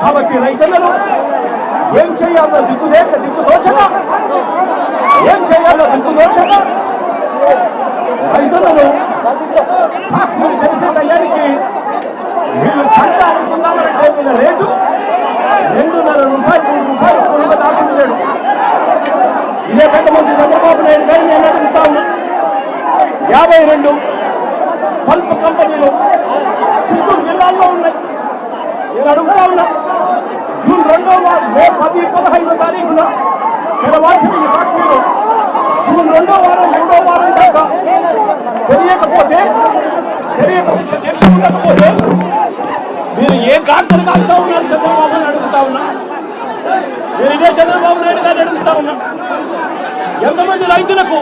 కాబట్టి రైతులను ఏం చేయాలో దిక్కుదోచక ఏం చేయాలో దిక్కుదోచక రైతులను ఫ్యాక్టరీలు తెలిసే టయానికి వీళ్ళు పంట అమ్ముకుందామంటే వీళ్ళ రేటు 2.5 రూపాయలు 3 రూపాయలు కొనుగోలు దాటుతున్నాడు. ఇదే పెద్ద మంత్రి చంద్రబాబు నాయుడు గారు నేను అడుగుతా ఉన్నా, 52 పల్ప్ కంపెనీలు చిత్తూరు జిల్లాల్లో ఉన్నాయి. నేను అడుగుతా ఉన్నా, జూన్ 2వ వారం మే 10, 15వ తారీఖున తెరవాల్సిన ఈ ఫ్యాక్టరీలు జూన్ 2వ వారం 3వ వారం దాకా తెలియకపోతే మీరు ఏ గార్డెన్ కాస్తా ఉన్నారు చంద్రబాబు నాయుడు అడుగుతా ఉన్నా. నేను ఇదే చంద్రబాబు నాయుడు గారిని అడుగుతా ఉన్నా, ఎంతమంది రైతులకు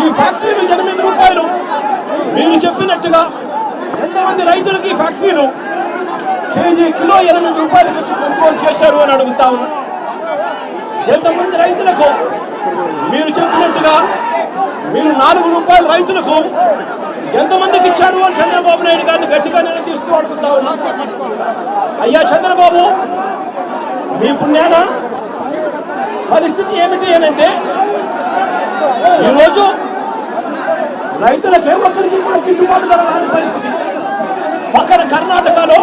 ఈ ఫ్యాక్టరీలు 8 రూపాయలు మీరు చెప్పినట్టుగా ఎంతమంది రైతులకు ఈ ఫ్యాక్టరీలు కిలో 8 రూపాయలకు వచ్చి కొనుగోలు చేశారు అని అడుగుతా ఉన్నా. ఎంతమంది రైతులకు మీరు చెప్పినట్టుగా మీరు 4 రూపాయల రైతులకు ఎంతమందికి ఇచ్చారు అని చంద్రబాబు నాయుడు గారిని గట్టిగా నిలదీస్తూ అడుగుతా ఉన్నా. అయ్యా చంద్రబాబు, మీ పుణ్యాన పరిస్థితి ఏమిటి అనంటే ఈరోజు రైతులకే ఒక్కరికి కూడా గిట్టుబాటు ధర రాని పరిస్థితి. పక్కన కర్ణాటకలో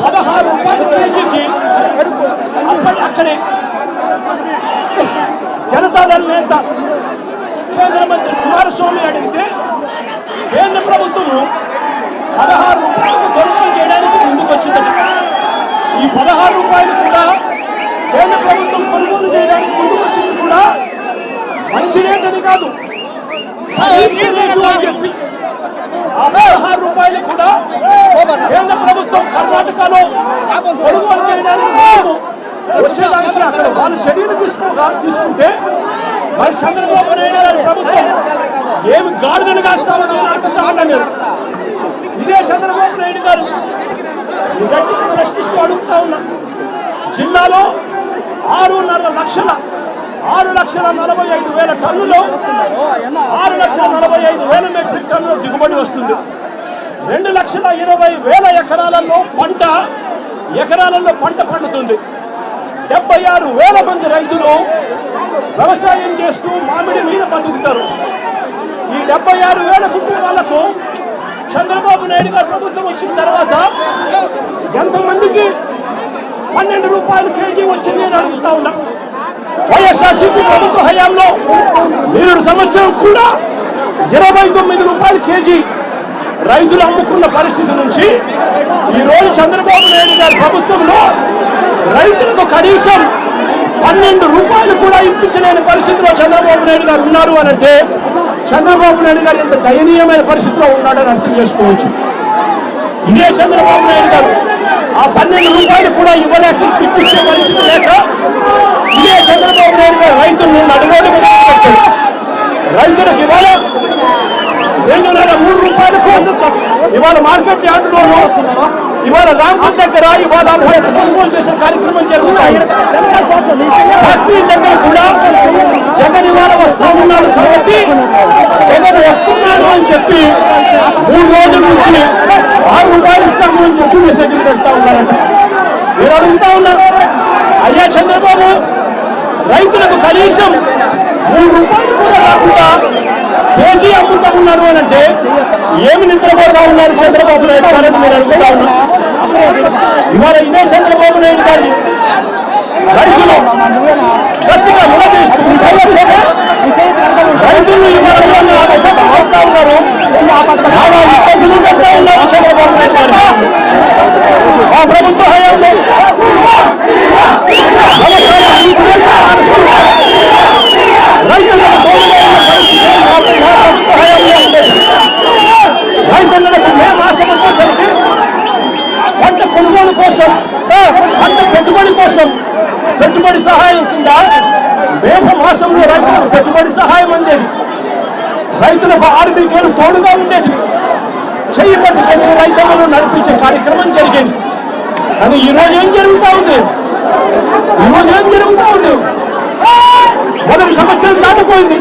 16 రూపాయల కేజీకి అక్కడే జనతాదళ నేత కేంద్ర మంత్రి కుమారస్వామి అడిగితే కేంద్ర ప్రభుత్వం 16 రూపాయలకు కొనుగోలు చేయడానికి ముందుకు వచ్చిందట. ఈ 16 రూపాయలు కూడా కేంద్ర ప్రభుత్వం కొనుగోలు చేయడానికి ముందుకు వచ్చింది కూడా మంచి రేటని కాదు, చెప్పి ఆ 16 రూపాయలు కూడా కేంద్ర ప్రభుత్వం కర్ణాటకలో కొనుగోలు చేయడానికి వచ్చేదానికి అక్కడ వాళ్ళు చర్యలు తీసుకుంటే మరి చంద్రబాబు నాయుడు గారి ప్రభుత్వం ఏమి గాడిదలు కాస్తామని అడుగుతామన్నారు. ఇదే చంద్రబాబు నాయుడు గారు గట్టిగా ప్రశ్నిస్తూ అడుగుతా ఉన్నా, జిల్లాలో 6,45,000 టన్నులు 6,45,000 మెట్రిక్ టన్నుల దిగుబడి వస్తుంది. 2,20,000 ఎకరాలలో పంట పండుతుంది. 76,000 మంది రైతులు వ్యవసాయం చేస్తూ మామిడి మీద బతుకుతారు. ఈ 76,000 కుటుంబాలకు చంద్రబాబు నాయుడు గారు ప్రభుత్వం వచ్చిన తర్వాత ఎంతమందికి 12 రూపాయలు కేజీ వచ్చింది అని అడుగుతా ఉన్నా. వైఎస్ఆర్సీపీ ప్రభుత్వ హయాంలో 7 సంవత్సరం కూడా 29 రూపాయలు కేజీ రైతులు అమ్ముకున్న పరిస్థితి నుంచి ఈ రోజు చంద్రబాబు నాయుడు గారి ప్రభుత్వంలో రైతులకు కనీసం 12 రూపాయలు కూడా ఇప్పించలేని పరిస్థితిలో చంద్రబాబు నాయుడు గారు ఉన్నారు అని అంటే చంద్రబాబు నాయుడు గారు ఎంత దయనీయమైన పరిస్థితిలో ఉన్నాడని అర్థం చేసుకోవచ్చు. ఇదే చంద్రబాబు నాయుడు గారు ఆ 12 రూపాయలు కూడా ఇవ్వలేక ఇప్పించే పరిస్థితి లేక ఇదే చంద్రబాబు నాయుడు గారు రైతులను నడుగోడుగా తీసుకొచ్చారు. రైతులకు ఇవాళ 2.5-3 రూపాయలకు ఇవాళ మార్కెట్ యార్డులోనూ ఇవాళ రాంపూర్ దగ్గర ఇవాళ కొనుగోలు చేసే కార్యక్రమం జరుగుతాయి. ఫ్యాక్టరీ దగ్గర కూడా జగన్ ఇవాళ వస్తా ఉన్నాడు కాబట్టి జగన్ వస్తున్నాడు అని చెప్పి 3 రోజుల నుంచి 6 రూపాయలు ఇస్తాము అని చెప్పి మెసేజ్లు పెడతా ఉన్నారంట. మీరు అడుగుతా ఉన్నారు, అయ్యా చంద్రబాబు, రైతులకు కనీసం 3 రూపాయలు కూడా రాకుండా కేజీ అమ్ముతా ఉన్నారు అని అంటే ఏమి నిద్రపోతా ఉన్నారు చంద్రబాబు నాయుడు గారు మీరు అడుగుతా ఉన్నారు. ఇవాళ ఇదే చంద్రబాబు నాయుడు గారు రైతులు గట్టిగా నిలదీస్తూ రైతులు ఇవాళ అవుతా ఉన్నారు, ఇబ్బందులు పెడతా ఉన్నారు చంద్రబాబు నాయుడు గారు. ఆ ప్రభుత్వ హయాంలో రైతులకు మే మాసం వచ్చేసరికి పంట కొనుగోలు కోసం పంట పెట్టుబడి కోసం పెట్టుబడి సహాయం కింద మేఘ మాసంలో రైతులకు పెట్టుబడి సహాయం అందేది. రైతులకు ఆర్థికలు తోడుగా ఉండేది. చెయ్యి పట్టుకొని రైతులను నడిపించే కార్యక్రమం జరిగింది. కానీ ఈరోజు ఏం జరుగుతూ ఉంది? మొదటి సంవత్సరం దాటిపోయింది.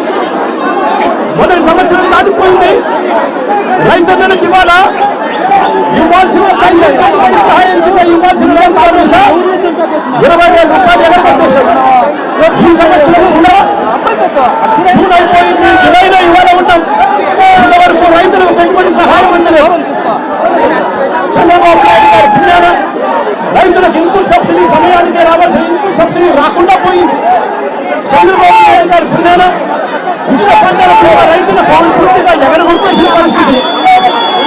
రైతులకు ఇవాళ ఇవ్వాల్సిన సహాయం కింద ఇవ్వాల్సిన రైతులకు ఇన్పుట్ సబ్సిడీ సమయానికి రావాల్సిన ఇన్పుట్ సబ్సిడీ రాకుండా పోయింది. చంద్రబాబు నాయుడు గారి పుణ్యాన ఉచిత పంటల ద్వారా రైతులకు పూర్తిగా ఎగరగొట్టేసిన పరిస్థితి.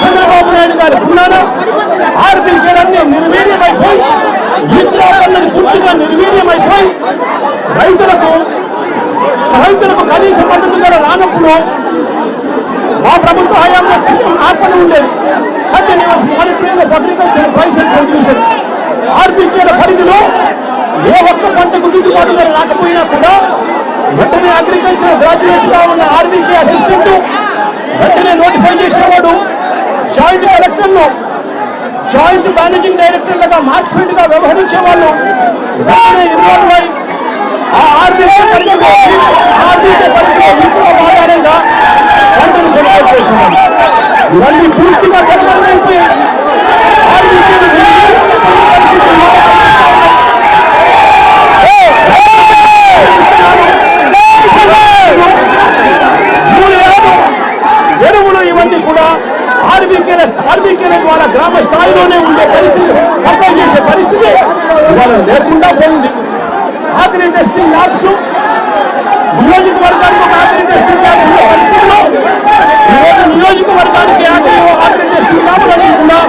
చంద్రబాబు నాయుడు గారి పుణ్యాన ఆర్బీకేలన్నీ నిర్వీర్యమైపోయి ఈత్రాలన్నది పూర్తిగా నిర్వీర్యమైపోయి రైతులకు కనీస మద్దతు ధర రానప్పుడు మా ప్రభుత్వ హయాంలో సీఎం ఆర్పణ ఉండేది. Continuous monitoring of agriculture price and production. ఆర్బీకేల పరిధిలో ఏ ఒక్క పంటకు గిట్టుబాటు ధర రాకపోయినా కూడా వెంటనే అగ్రికల్చర్ గ్రాడ్యుయేట్ గా ఉన్న ఆర్బీకే అసిస్టెంట్ వెంటనే నోటిఫై చేసేవాడు. జాయింట్ కలెక్టర్లు జాయింట్ మేనేజింగ్ డైరెక్టర్లుగా మార్కెట్ గా వ్యవహరించే వాళ్ళు వెంటనే ఇన్వాల్వ్ అయి ఆ ఆర్బీకే పరిధిలో ఆధారంగా పంటను కొనుగోలు చేస్తున్నారు. ఇవన్నీ పూర్తిగా కనుగొనైతే ఎరువులు ఇవన్నీ కూడా ఆర్బీకేల ద్వారా గ్రామ స్థాయిలోనే ఉండే పరిస్థితి, సప్లై చేసే పరిస్థితి ఇవాళ లేకుండా పోయింది. ఆగ్రి టెస్టింగ్ ల్యాబ్స్ నియోజకవర్గానికి ఒక ఆగ్రి టెస్టింగ్ ల్యాబ్స్ ఉన్న పరిస్థితుల్లో ఈరోజు నియోజకవర్గానికి ఆగ్రి టెస్టింగ్ ల్యాబ్లు లేకుండా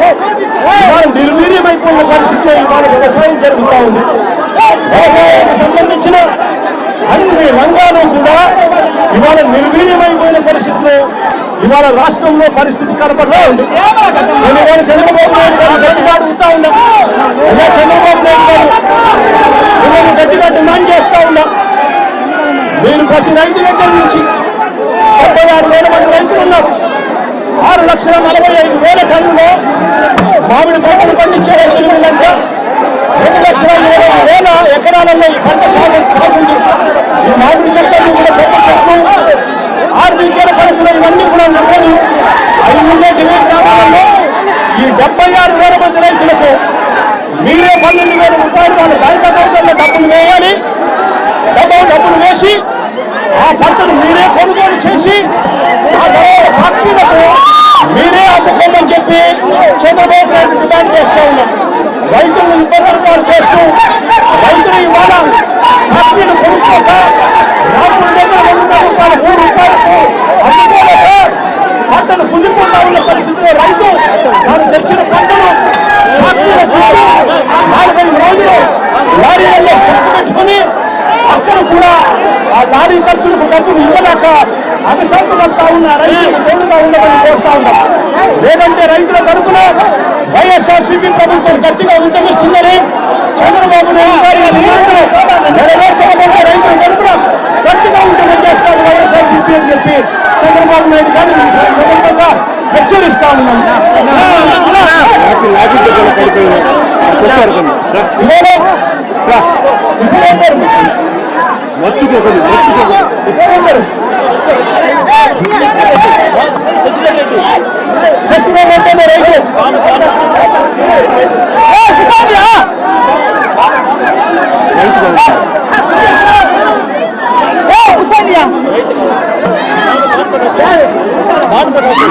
ఇవాళ నిర్వీర్యమైపోయిన పరిస్థితిలో ఇవాళ వ్యవసాయం జరుగుతూ ఉంది. వ్యవసాయానికి సంబంధించిన అన్ని రంగాలు కూడా ఇవాళ నిర్వీర్యమైపోయిన పరిస్థితిలో ఇవాళ రాష్ట్రంలో పరిస్థితి కనపడుతూ ఉంది. నేను ఇవాళ చంద్రబాబు నాయుడు గారు గట్టిగా అడుగుతా ఉన్నా. ఇలా చంద్రబాబు నాయుడు గారు నేను గట్టిగా డిమాండ్ చేస్తా ఉన్నా. మీరు ప్రతి రైతు దగ్గర నుంచి 76,000 మంది రైతులు ఉన్నారు. 6,45,000 టన్నులో మామిడి పంటలు పండించే రైతులు వీళ్ళంతా 2,20,000 ఎకరాలలో ఈ పంట సాగుంది. ఈ మామిడి చెట్లను కూడా పెద్ద చెట్లు ఆర్బీకేల పరిధిలో ఇవన్నీ కూడా నమ్మని అవి ఉండే డివైడ్ గ్రామాలలో ఈ 76,000 మంది రైతులకు మీరే 12,000 రూపాయలు వాళ్ళ బ్యాంక్ అకౌంట్లో డబ్బులు వేయాలి. డబ్బులు వేసి ఆ పంటను మీరే కొనుగోలు చేసి ఆ తర్వాత ఫ్యాక్టరీలకు మీరే అమ్ముకోమని చెప్పి చంద్రబాబు నాయుడు డిమాండ్ చేస్తూ ఉన్నాం. రైతులను ఇబ్బందులు చేస్తూ రైతులు ఇవాళ ఫ్యాక్టరీలు కొనుక్కోక రాత్రుల దగ్గర 2 రూపాయలు 3 రూపాయలకు అమ్ముకోలేక పంటను కుళ్ళిపోతా ఉన్న పరిస్థితిలో రైతు తాను తెచ్చిన పంటను ఫ్యాక్టరీల చుట్టూ 4-5 రోజులు లారీలలో స్టాక్ పెట్టుకుని అక్కడ కూడా ఆ లారీ ఖర్చులకు డబ్బులు ఇవ్వలేక అభిశాంతి పడతా ఉన్న రైతులకు తోడుగా ఉండమని కోరుతా ఉన్నాం. లేదంటే రైతుల తరఫున వైఎస్ఆర్సీపీ ప్రభుత్వం గట్టిగా ఉద్యమిస్తుందని చంద్రబాబు నాయుడు గారి నెరవేర్చకపోతే రైతుల తరఫున గట్టిగా ఉద్యమం చేస్తారు వైఎస్ఆర్సీపీ అని చెప్పి చంద్రబాబు నాయుడు గారిని ప్రభుత్వంగా హెచ్చరిస్తా ఉన్నాం. శశిరెడ్డి రైతు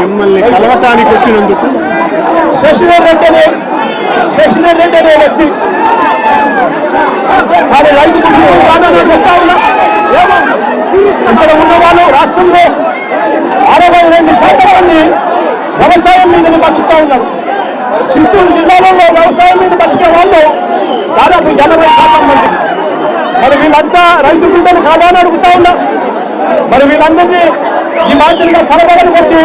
మిమ్మల్ని కలవటానికి వచ్చినందుకు శశిరెడ్డి అనే వ్యక్తి కానీ రైతు చెప్తా ఉన్నా. ఇక్కడ ఉన్న వాళ్ళు రాష్ట్రంలో 62% మంది వ్యవసాయం మీద బతుకుతా ఉన్నారు. చిత్తూరు జిల్లాలో వ్యవసాయం మీద బతికే వాళ్ళు దాదాపు 80% మంది. మరి వీళ్ళంతా రైతు బిడ్డలు కాదని అడుగుతా ఉన్నా. మరి వీళ్ళందరినీ ఈ మాదిరిగా తలబగలు కొట్టి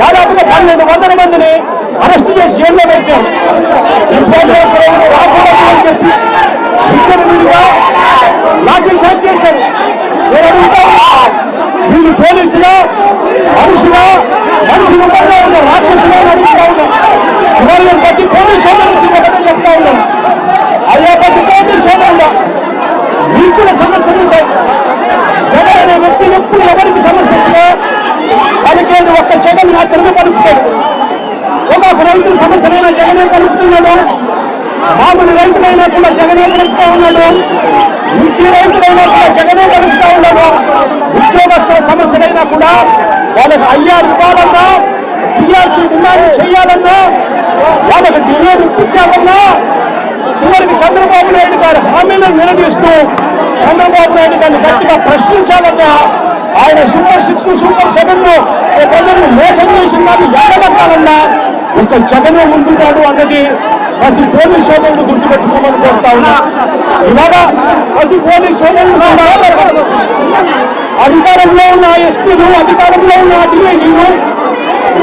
దాదాపుగా 1,200 మందిని అరెస్ట్ చేసి జైల్లో పెట్టారు. లాఠీ చార్జ్ చేశారు. నేను అడుగుతా వీళ్ళు పోలీసులా మనుషులు ఉన్న రాక్షసులు అడుగుతా ఉన్నాం. ఇవాళ ప్రతి పోలీసు సోదరులకు ఒకటే చెప్తా ఉన్నాం. అయ్యా ప్రతి పోలీసు సోదరుగా మీకు కూడా సమస్యలు ఉంటాయి. జగన్ అనే వ్యక్తి ఎప్పుడు ఎవరికి సమస్య వచ్చినా పలికేది ఒక్క జగన్ మాత్రమే పలుకుతాడు. ఒక రైతు సమస్యలైనా జగనే పలుకుతున్నాడు. మామూలు రైతులైనా కూడా జగనే పలుకుతా ఉన్నాడు. మిర్చి రైతులైనా కూడా జగనే పలుకుతా ఉన్నాడు. ఉద్యోగస్తుల సమస్యలైనా కూడా వాళ్ళకి 5,000 ఇవ్వాలన్నా, టీఆర్సీ డిమాండ్ చేయాలన్నా నిలదీస్తూ చంద్రబాబు నాయుడు గారిని గట్టిగా ప్రశ్నించాలన్నా, ఆయన సూపర్ 6 సూపర్ 7 ప్రజలను మోసం చేసిందని ఎడగట్టాలన్నా ఒక జగనే ముందున్నాడు అన్నది ప్రతి పోలీస్ సోదరుడు గుర్తుపెట్టుకోమని కోరుతా ఉన్నా. ఇవాళ ప్రతి పోలీస్ సోదరుడు అధికారంలో ఉన్న ఎస్పీలు, అధికారంలో ఉన్న డిఐజీలు,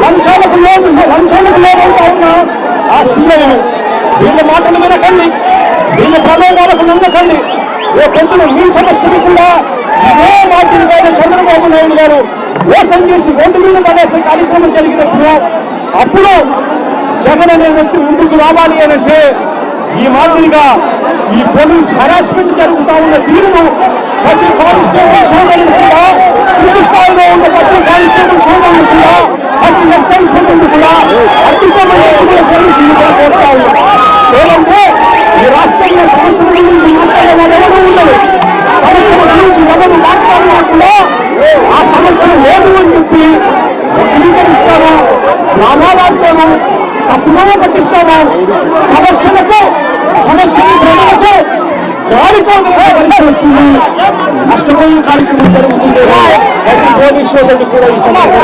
లంచాలకు లోనంతా ఉన్న ఆ సీఐలు, వీళ్ళ మాటలు వినకండి, వీళ్ళ ప్రలోభాలకు నమ్మకండి. రేపొద్దున మీ సమస్యలు కూడా ఇదే మాటలు గారు చంద్రబాబు నాయుడు గారు మోసం చేసి రోడ్డు మీద పడేసే కార్యక్రమం జరిగినప్పుడు అప్పుడు జగన్ అనే వ్యక్తి ముందుకు రావాలి అనంటే ఈ మాదిరిగా ఈ పోలీస్ హరాస్మెంట్ జరుగుతా ఉన్న తీరును ప్రతి కానిస్టేబుల్ సోదరులు కూడా, పూర్తి స్థాయిలో ఉన్న ప్రతి కానిస్టేబుల్ సోదరులు కూడా, ప్రతి ఎస్ఐ సోదరులు కూడా అద్భుతమైన పోలీసులు కూడా కోరుతా ఉన్నారు. ఏదంటే ఈ రాష్ట్రంలో సమస్యల గురించి మాట్లాడేవాడు ఎవరు ఉండదు. సమస్యల గురించి ఎవరు మాట్లాడినా కూడా ఆ సమస్యలు లేదు అని చెప్పి ధృవీకరిస్తాను, రామాలాడుతాను, తప్పులో పట్టిస్తాను. సమస్యలకు ప్రజలకు గాలిపోతుంది, నష్టపోయే కార్యక్రమం జరుగుతుంది. ప్రతి పోలీసు సోదరుడు కూడా ఈ సమస్య